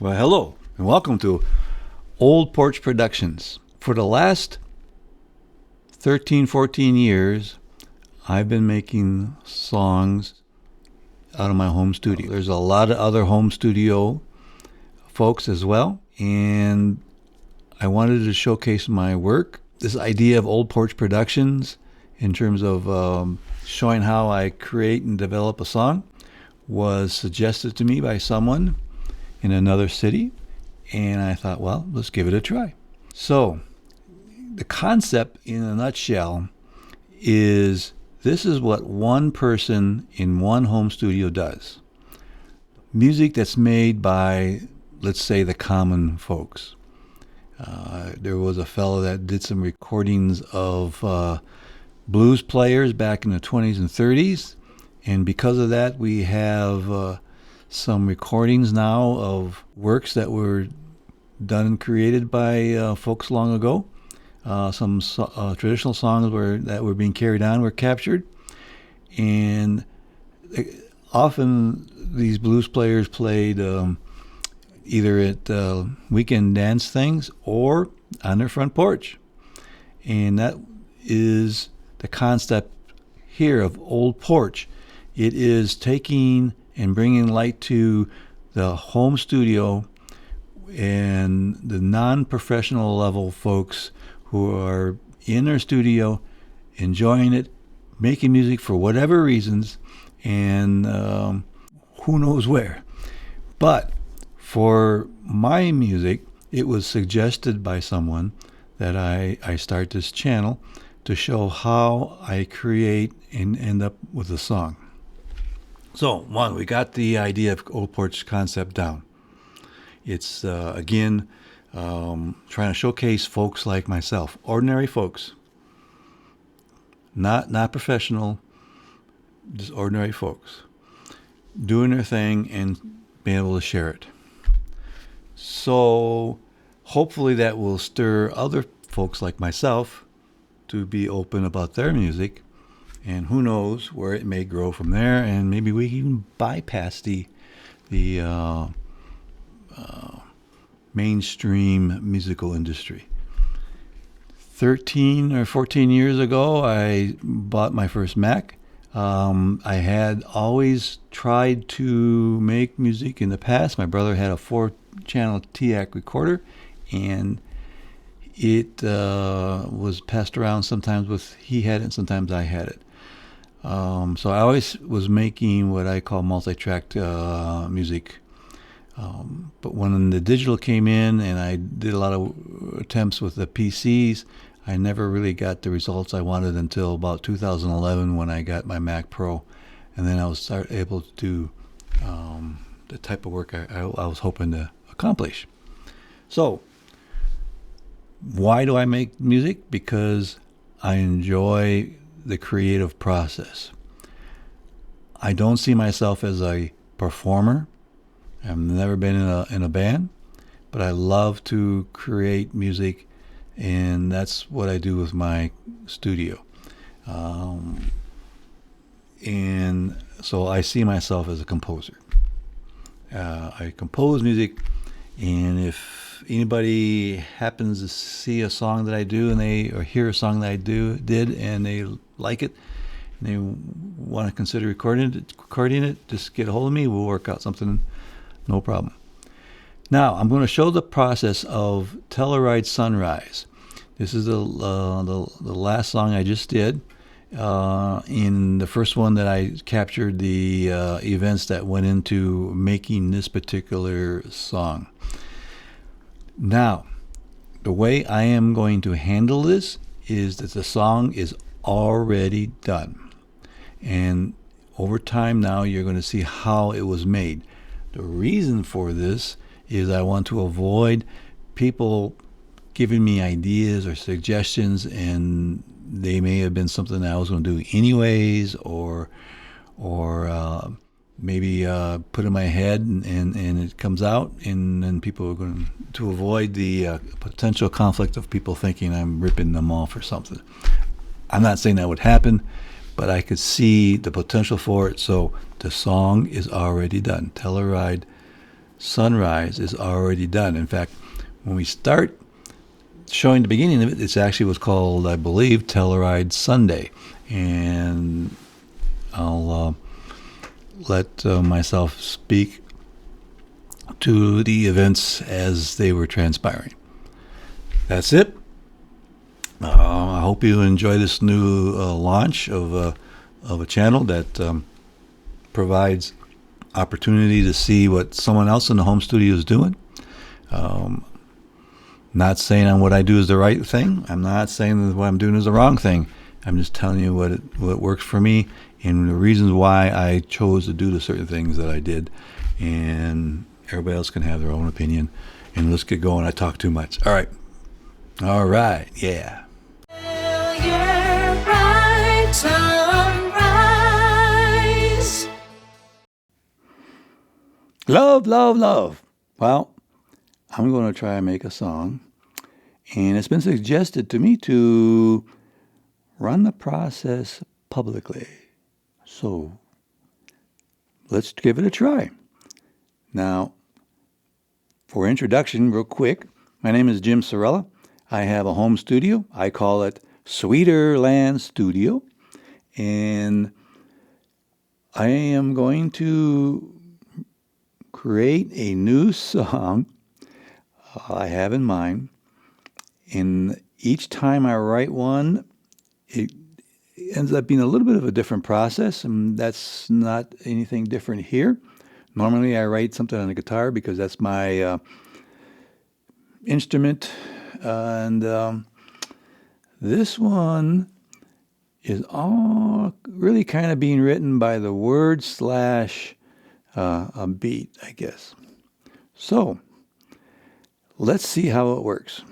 Well, hello, and welcome to Old Porch Productions. For the last 13, 14 years, I've been making songs out of my home studio. There's a lot of other home studio folks as well, and I wanted to showcase my work. This idea of Old Porch Productions, in terms of showing how I create and develop a song, was suggested to me by someone in another city, and I thought, well, let's give it a try. So the concept in a nutshell is this is what one person in one home studio does. Music that's made by, let's say, the common folks. There was a fellow that did some recordings of blues players back in the 20s and 30s, and because of that we have some recordings now of works that were done and created by folks long ago. Some traditional songs that were being carried on were captured, and often these blues players played either at weekend dance things or on their front porch. And that is the concept here of Old Porch. It is taking and bringing light to the home studio and the non-professional level folks who are in their studio enjoying it, making music for whatever reasons, and who knows where. But for my music, it was suggested by someone that I start this channel to show how I create and end up with a song. So, one, we got the idea of Old Porch concept down. It's, again, trying to showcase folks like myself, ordinary folks, not professional, just ordinary folks, doing their thing and being able to share it. So, hopefully that will stir other folks like myself to be open about their music. And who knows where it may grow from there, and maybe we even bypass the mainstream musical industry. 13 or 14 years ago, I bought my first Mac. I had always tried to make music in the past. My brother had a 4-channel TEAC recorder, and it was passed around. Sometimes he had it, and sometimes I had it. So I always was making what I call multi-tracked music. But when the digital came in and I did a lot of attempts with the PCs, I never really got the results I wanted until about 2011 when I got my Mac Pro. And then I was able to do the type of work I was hoping to accomplish. So why do I make music? Because I enjoy the creative process. I don't see myself as a performer. I've never been in a band, but I love to create music, and that's what I do with my studio. And so I see myself as a composer. I compose music, and if anybody happens to see a song that I do or hear a song that I did and they like it and they want to consider recording it, just get a hold of me. We'll work out something, no problem. Now I'm going to show the process of Telluride Sunrise. This is the last song I just did. In the first one that I captured the events that went into making this particular song. Now, the way I am going to handle this is that the song is already done. And over time now, you're going to see how it was made. The reason for this is I want to avoid people giving me ideas or suggestions, and they may have been something that I was going to do anyways, or maybe put in my head and it comes out, and then people are going to avoid the potential conflict of people thinking I'm ripping them off or something. I'm not saying that would happen, but I could see the potential for it. So the song is already done. Telluride Sunrise is already done. In fact, when we start showing the beginning of it, it's actually what's called, I believe, Telluride Sunday. And I'll let myself speak to the events as they were transpiring. That's it. I hope you enjoy this new launch of a channel that provides opportunity to see what someone else in the home studio is doing. Not saying what I do is the right thing. I'm not saying that what I'm doing is the wrong thing. I'm just telling you what works for me and the reasons why I chose to do the certain things that I did. And everybody else can have their own opinion. And let's get going. I talk too much. All right. Yeah. Telluride Sunrise. Love. Well, I'm going to try and make a song. And it's been suggested to me to run the process publicly. So let's give it a try. Now, for introduction, real quick, my name is Jim Sorella. I have a home studio. I call it Sweeter Land Studio. And I am going to create a new song I have in mind. And each time I write one, it ends up being a little bit of a different process, and that's not anything different here. Normally I write something on the guitar because that's my instrument, and this one is all really kind of being written by the word / a beat, I guess. So let's see how it works.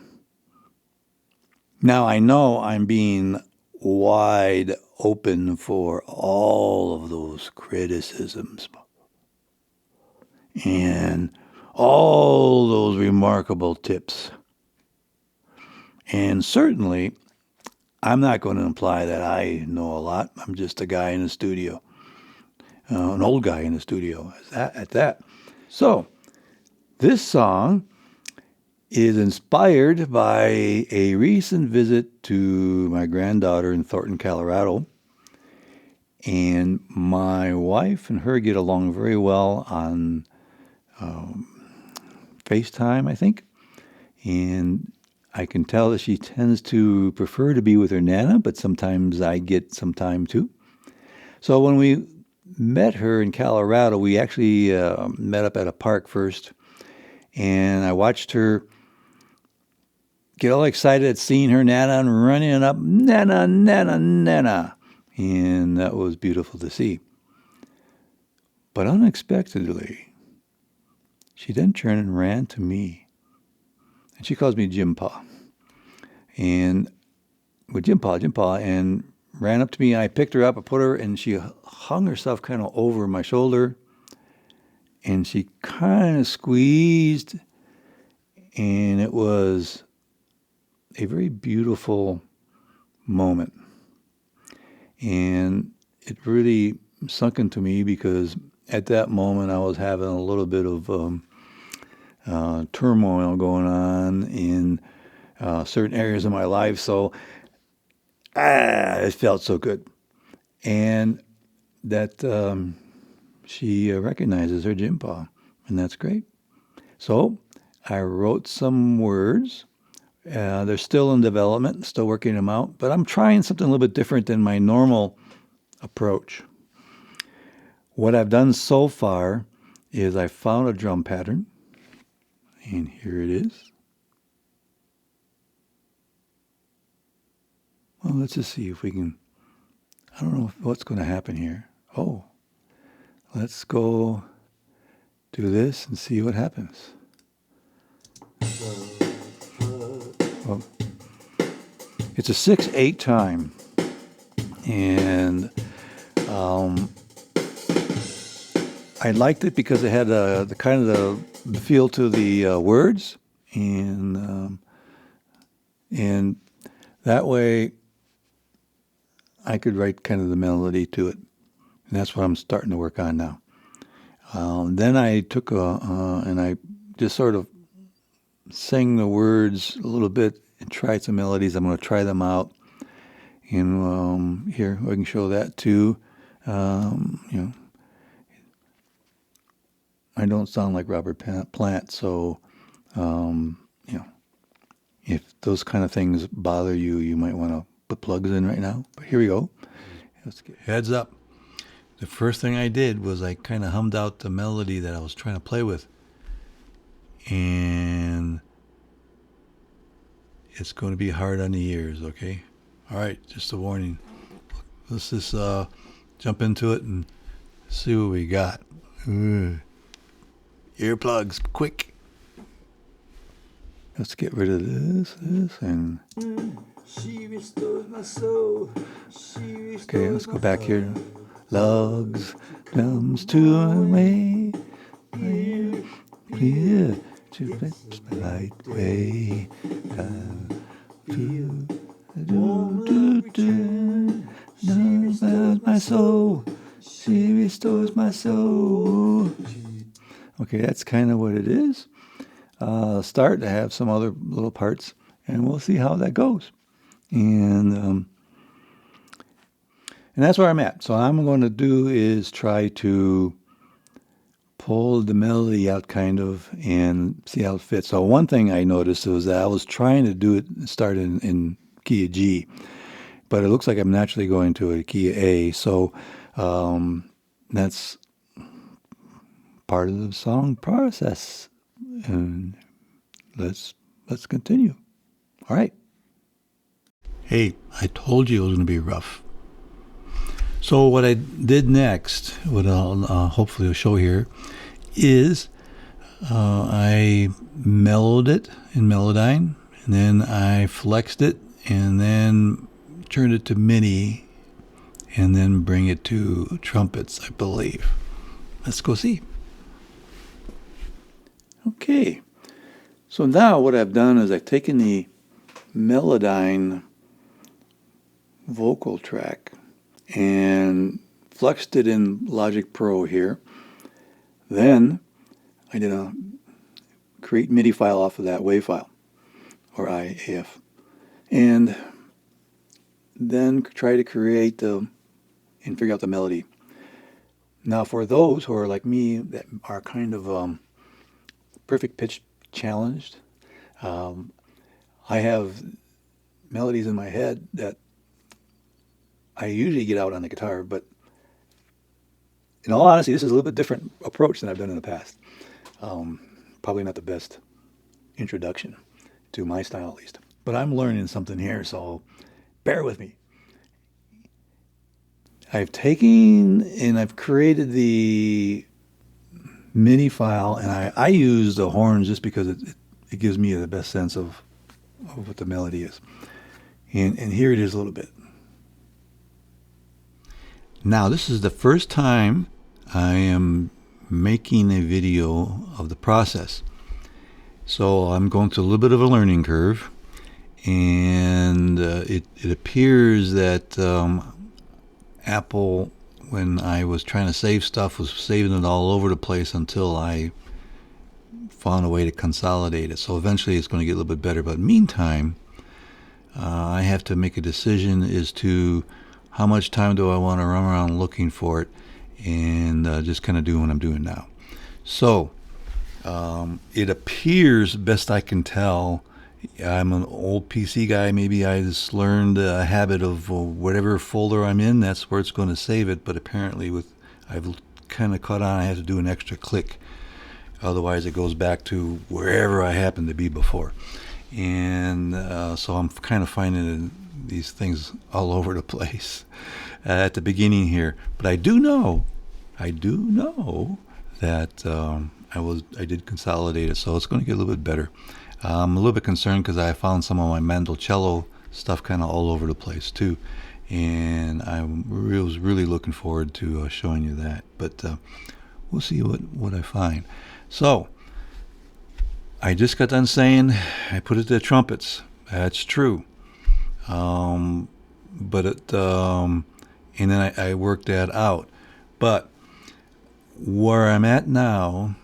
Now, I know I'm being wide open for all of those criticisms and all those remarkable tips. And certainly, I'm not going to imply that I know a lot. I'm just a guy in the studio, an old guy in the studio at that. So, this song is inspired by a recent visit to my granddaughter in Thornton, Colorado. And my wife and her get along very well on FaceTime, I think. And I can tell that she tends to prefer to be with her Nana, but sometimes I get some time too. So when we met her in Colorado, we actually met up at a park first. And I watched her get all excited at seeing her Nana and running up, Nana. And that was beautiful to see. But unexpectedly, she then turned and ran to me. And she calls me Jim Pa. And with Jim Pa, and ran up to me. I picked her up, I put her, and she hung herself kind of over my shoulder. And she kind of squeezed. And it was a very beautiful moment. And it really sunk into me because at that moment I was having a little bit of turmoil going on in certain areas of my life. So it felt so good. And that she recognizes her Jim Pa, and that's great. So I wrote some words. They're still in development, still working them out, but I'm trying something a little bit different than my normal approach. What I've done so far is I found a drum pattern, and here it is. Well, let's just see if we can, I don't know what's going to happen here. Oh, let's go do this and see what happens. Well, it's a 6/8 time, and I liked it because it had the kind of the feel to the words, and that way I could write kind of the melody to it, and that's what I'm starting to work on now. Then I took and I just sort of sang the words a little bit and tried some melodies. I'm going to try them out. And here, I can show that too. I don't sound like Robert Plant, so, if those kind of things bother you, you might want to put plugs in right now. But here we go. Let's get heads up. The first thing I did was I kind of hummed out the melody that I was trying to play with. And it's going to be hard on the ears, okay? All right, just a warning. Let's just jump into it and see what we got. Earplugs, quick. Let's get rid of this, and... She restores my soul. Okay, let's go back here. Logs comes to away. Clear to fetch the light way. She restores my soul. She restores my soul. Okay, that's kind of what it is. Start to have some other little parts, and we'll see how that goes. And that's where I'm at. So what I'm going to do is try to pull the melody out kind of and see how it fits. So one thing I noticed was that I was trying to do it, start in key of G, but it looks like I'm naturally going to a key of A. So that's part of the song process. And let's continue. All right. Hey, I told you it was going to be rough. So what I did next, what I'll hopefully show here, is I mellowed it in Melodyne, and then I flexed it, and then turned it to midi, and then bring it to trumpets, I believe. Let's go see. Okay, so now what I've done is I've taken the Melodyne vocal track and flexed it in Logic Pro here. Then I did a create MIDI file off of that WAV file, or IAF, and then try to create and figure out the melody. Now for those who are like me that are kind of perfect pitch challenged, I have melodies in my head that I usually get out on the guitar, but in all honesty, this is a little bit different approach than I've done in the past. Probably not the best introduction to my style, at least. But I'm learning something here, so bear with me. I've taken and I've created the MIDI file, and I use the horns just because it gives me the best sense of what the melody is. And here it is a little bit. Now, this is the first time I am making a video of the process. So I'm going through a little bit of a learning curve, and it appears that Apple, when I was trying to save stuff, was saving it all over the place until I found a way to consolidate it. So eventually it's going to get a little bit better. But meantime, I have to make a decision as to how much time do I want to run around looking for it, and just kind of do what I'm doing now. So it appears, best I can tell, I'm an old PC guy. Maybe I just learned a habit of whatever folder I'm in, that's where it's going to save it. But apparently I've kind of caught on, I have to do an extra click. Otherwise it goes back to wherever I happened to be before. And so I'm kind of finding these things all over the place at the beginning here. But I do know that I did consolidate it, so it's going to get a little bit better. I'm a little bit concerned because I found some of my Mandocello stuff kind of all over the place too, and I was really looking forward to showing you that. But we'll see what I find. So I just got done saying I put it to trumpets. That's true. But and then I worked that out. But where I'm at now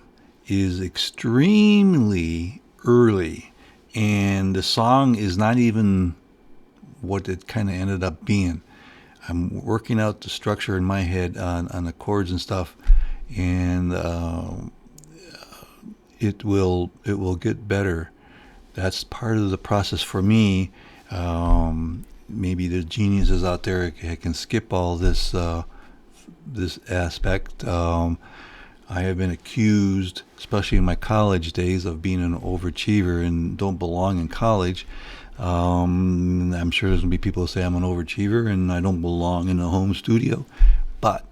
is extremely early, and the song is not even what it kind of ended up being. I'm working out the structure in my head on the chords and stuff, and it will get better. That's part of the process for me. Maybe the geniuses out there can skip all this this aspect. I have been accused, especially in my college days, of being an overachiever and don't belong in college. I'm sure there's going to be people who say I'm an overachiever and I don't belong in a home studio. But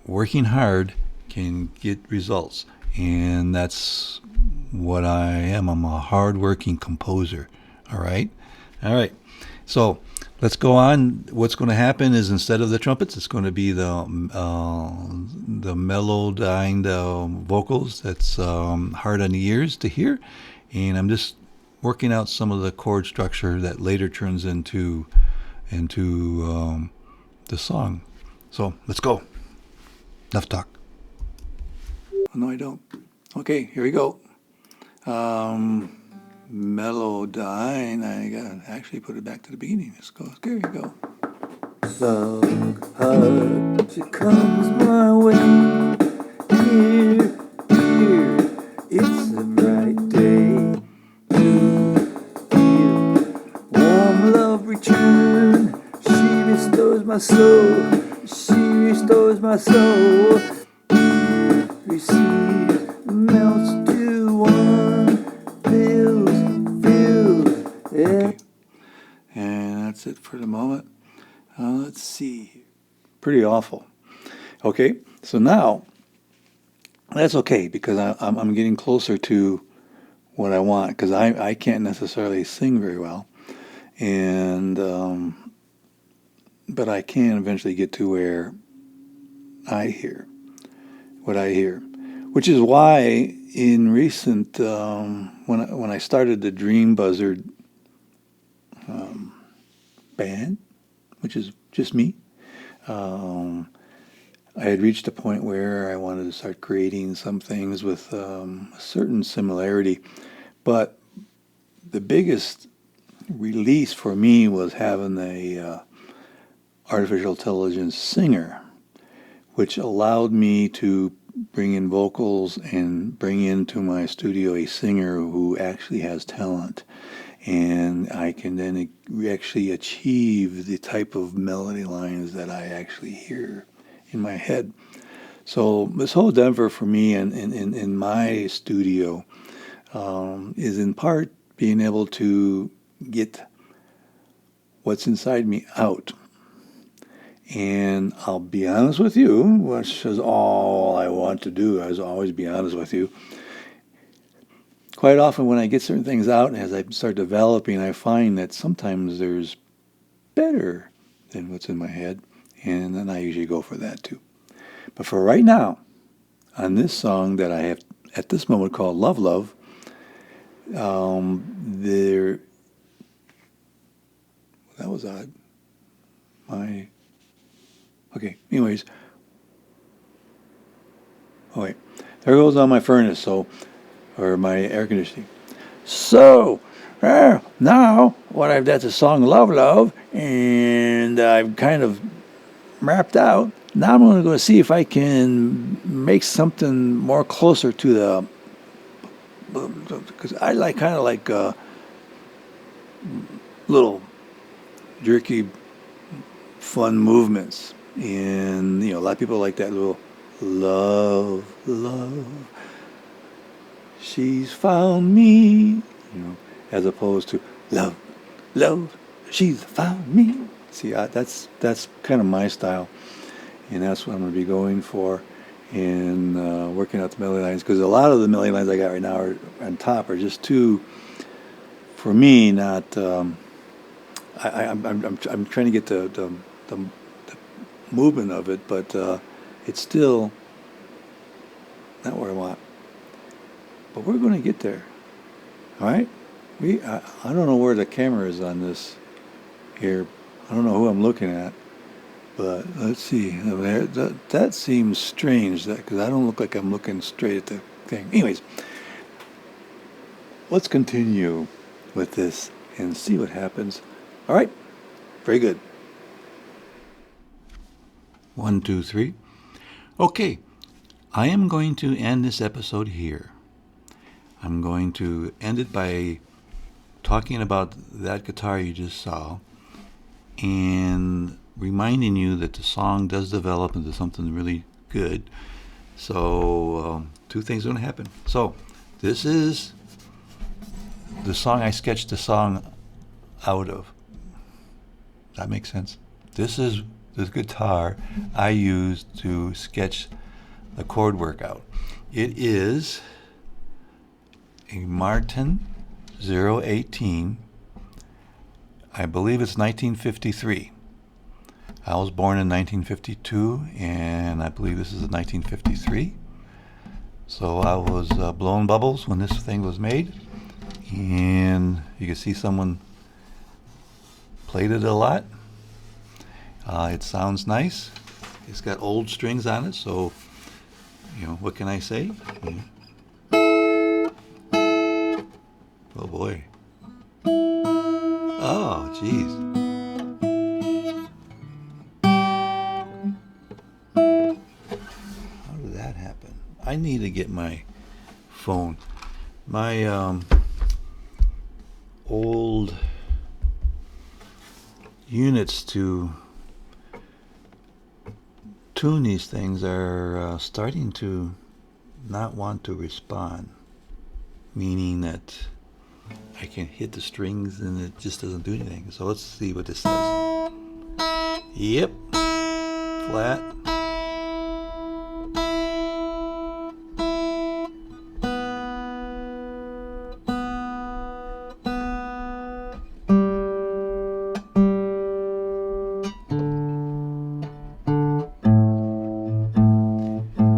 working hard can get results. And that's what I am. I'm a hard-working composer. All right? All right. So let's go on. What's going to happen is instead of the trumpets, it's going to be the melodined vocals. That's hard on the ears to hear. And I'm just working out some of the chord structure that later turns into the song. So let's go. Enough talk. No, I don't. Okay, here we go. Melodyne. I gotta actually put it back to the beginning. Let's go. There you go. Love, hug, she comes my way. Here, it's a bright day. Feel warm love return. She restores my soul. She restores my soul. Receives, melts to one, fills, yeah. Okay. And that's it for the moment. Let's see. Pretty awful. Okay, so now that's okay because I'm getting closer to what I want because I can't necessarily sing very well, and but I can eventually get to where I hear what I hear, which is why in recent when I started the Dream Buzzard band, which is just me, I had reached a point where I wanted to start creating some things with a certain similarity, but the biggest release for me was having a artificial intelligence singer, which allowed me to bring in vocals and bring into my studio a singer who actually has talent. And I can then actually achieve the type of melody lines that I actually hear in my head. So this whole endeavor for me in my studio is in part being able to get what's inside me out. And I'll be honest with you, which is all I want to do, is always be honest with you. Quite often when I get certain things out and as I start developing, I find that sometimes there's better than what's in my head, and then I usually go for that too. But for right now, on this song that I have at this moment called Love Love, that was odd. Okay, anyways. Oh wait, there goes on my furnace, or my air conditioning. So, now, that's a song Love Love, and I've kind of mapped out. Now I'm going to go see if I can make something more closer to the, because I kind of like little jerky, fun movements. And, a lot of people like that little love, love. She's found me, as opposed to love, love, she's found me. See, that's kind of my style, and that's what I'm going to be going for in working out the melody lines. Because a lot of the melody lines I got right now are on top are just too, for me, not. I'm trying to get the movement of it, but it's still not where I want. But we're going to get there. All right? I don't know where the camera is on this here. I don't know who I'm looking at. But let's see. That seems strange, because I don't look like I'm looking straight at the thing. Anyways, let's continue with this and see what happens. All right. Very good. 1, 2, 3. Okay. I am going to end this episode here. I'm going to end it by talking about that guitar you just saw and reminding you that the song does develop into something really good. So, two things are going to happen. So, this is the song I sketched the song out of. That makes sense. This is the guitar I used to sketch the chord work out. It is a Martin 018. I believe it's 1953. I was born in 1952, and I believe this is 1953. So I was blowing bubbles when this thing was made, and you can see someone played it a lot. It sounds nice. It's got old strings on it, so what can I say? Oh boy. Oh, jeez. How did that happen? I need to get my phone. My old units to tune these things are starting to not want to respond, meaning that I can hit the strings and it just doesn't do anything. So let's see what this does. Yep, flat.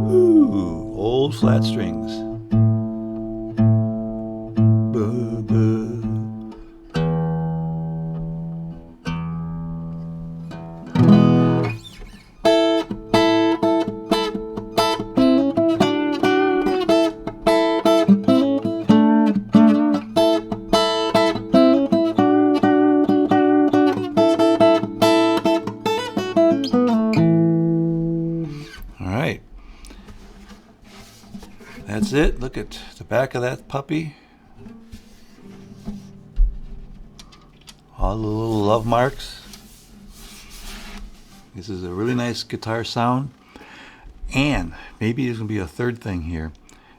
Ooh, old flat strings. That's it. Look at the back of that puppy. All the little love marks. This is a really nice guitar sound. And maybe there's going to be a third thing here.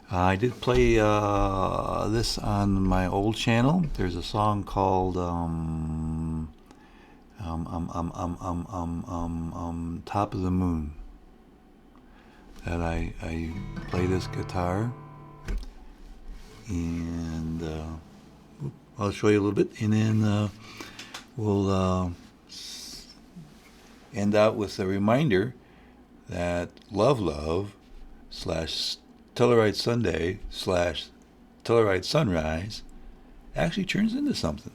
I did play this on my old channel. There's a song called Top of the Moon that I play this guitar, and I'll show you a little bit, and then we'll end out with a reminder that Love / Telluride Sunday / Telluride Sunrise actually turns into something.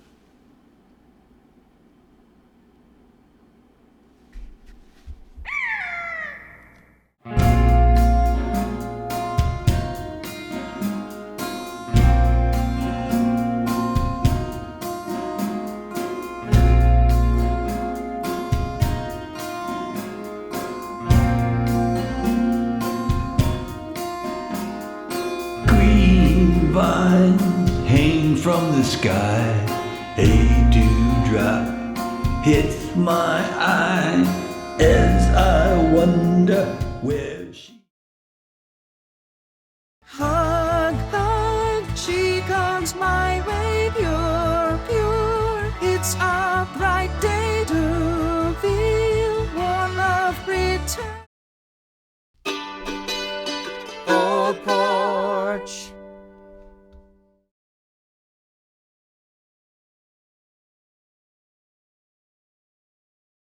Vines hang from the sky, a dewdrop hits my eye as I wonder where she. Hug, hug, she comes my way, pure, pure. It's a bright day.